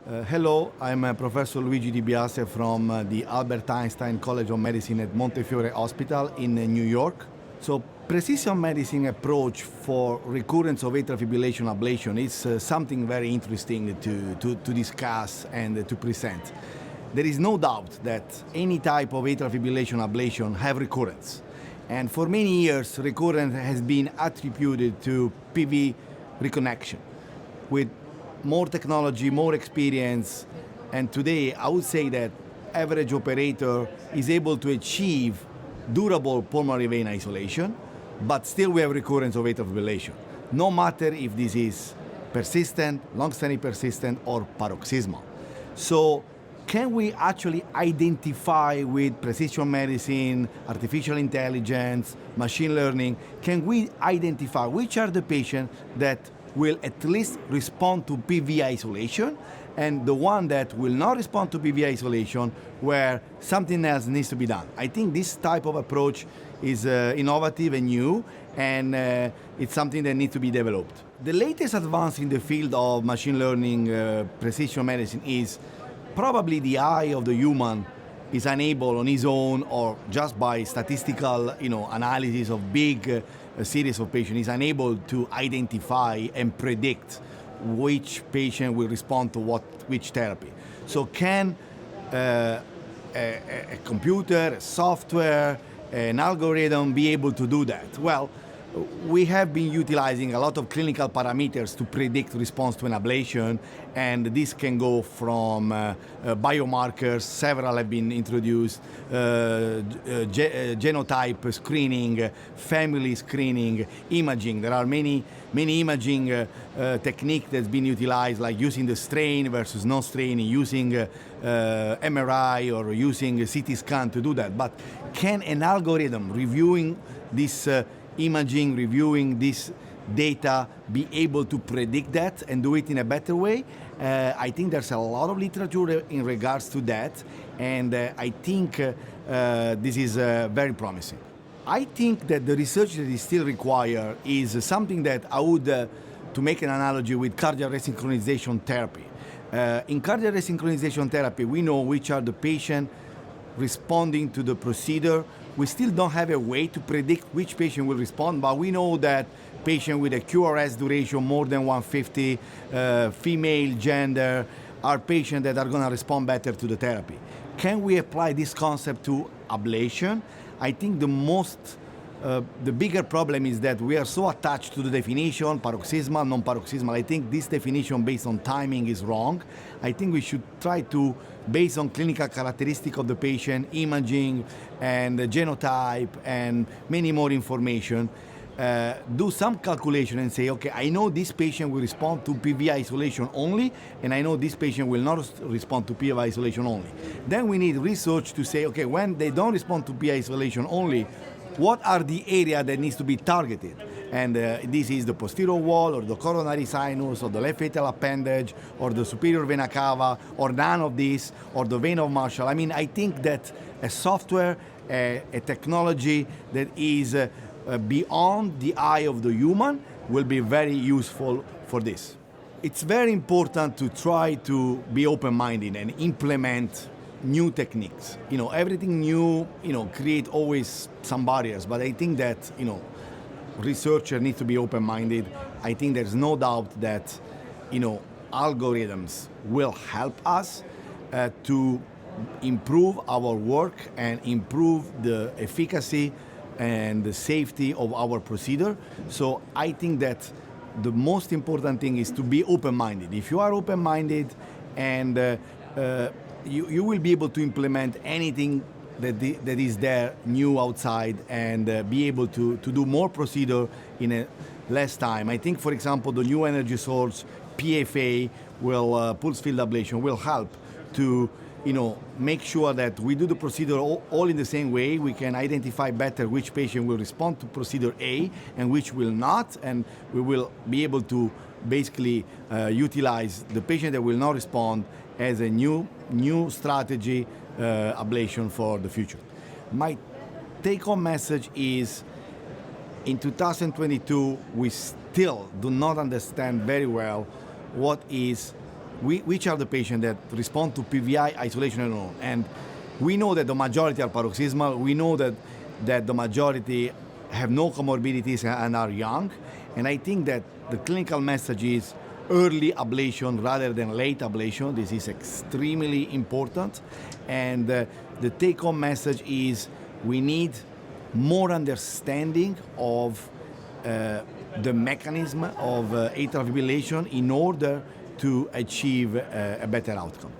Hello, I'm Professor Luigi Di Biase from the Albert Einstein College of Medicine at Montefiore Hospital in New York. So, precision medicine approach for recurrence of atrial fibrillation ablation is something very interesting to discuss and to present. There is no doubt that any type of atrial fibrillation ablation have recurrence. And for many years, recurrence has been attributed to PV reconnection. With more technology, more experience, and today I would say that average operator is able to achieve durable pulmonary vein isolation, but still we have recurrence of atrial fibrillation. No matter if this is persistent, long-standing persistent, or paroxysmal. So can we actually identify with precision medicine, artificial intelligence, machine learning, can we identify which are the patients that will at least respond to PV isolation and the one that will not respond to PV isolation where something else needs to be done? I think this type of approach is innovative and new, and it's something that needs to be developed. The latest advance in the field of machine learning, precision medicine is probably the eye of the human is unable on his own or just by statistical analysis of big series of patients is unable to identify and predict which patient will respond to which therapy. So can a computer, a software, an algorithm be able to do that? Well, we have been utilizing a lot of clinical parameters to predict response to an ablation, and this can go from biomarkers, several have been introduced, genotype screening, family screening, imaging. There are many imaging techniques that's been utilized, like using the strain versus non-strain, using MRI or using a CT scan to do that. But can an algorithm reviewing this imaging, reviewing this data, be able to predict that and do it in a better way? I think there's a lot of literature in regards to that, and I think this is very promising. I think that the research that is still required is something that I would, to make an analogy with cardiac resynchronization therapy. In cardiac resynchronization therapy, we know which are the patients responding to the procedure. We still don't have a way to predict which patient will respond, but we know that patients with a QRS duration more than 150, female gender, are patients that are going to respond better to the therapy. Can we apply this concept to ablation? I think the bigger problem is that we are so attached to the definition, paroxysmal, non-paroxysmal. I think this definition based on timing is wrong. I think we should try to, based on clinical characteristic of the patient, imaging and genotype and many more information, do some calculation and say, okay, I know this patient will respond to PV isolation only, and I know this patient will not respond to PV isolation only. Then we need research to say, okay, when they don't respond to PV isolation only, what are the areas that needs to be targeted? And this is the posterior wall, or the coronary sinus, or the left atrial appendage, or the superior vena cava, or none of this, or the vein of Marshall. I mean, I think that a software, a technology that is beyond the eye of the human will be very useful for this. It's very important to try to be open-minded and implement new techniques. Everything new, create always some barriers, but I think that, researchers need to be open-minded. I think there's no doubt that, algorithms will help us to improve our work and improve the efficacy and the safety of our procedure. So I think that the most important thing is to be open-minded. If you are open-minded and you will be able to implement anything that is there new outside and be able to do more procedure in a less time. I think, for example, the new energy source, PFA, pulse field ablation, will help to make sure that we do the procedure all in the same way. We can identify better which patient will respond to procedure A and which will not, and we will be able to basically utilize the patient that will not respond as a new strategy ablation for the future. My take-home message is, in 2022, we still do not understand very well what is which are the patients that respond to PVI isolation alone. And we know that the majority are paroxysmal. We know that the majority have no comorbidities and are young. And I think that the clinical message is early ablation rather than late ablation. This is extremely important. And the take-home message is we need more understanding of the mechanism of atrial fibrillation in order to achieve a better outcome.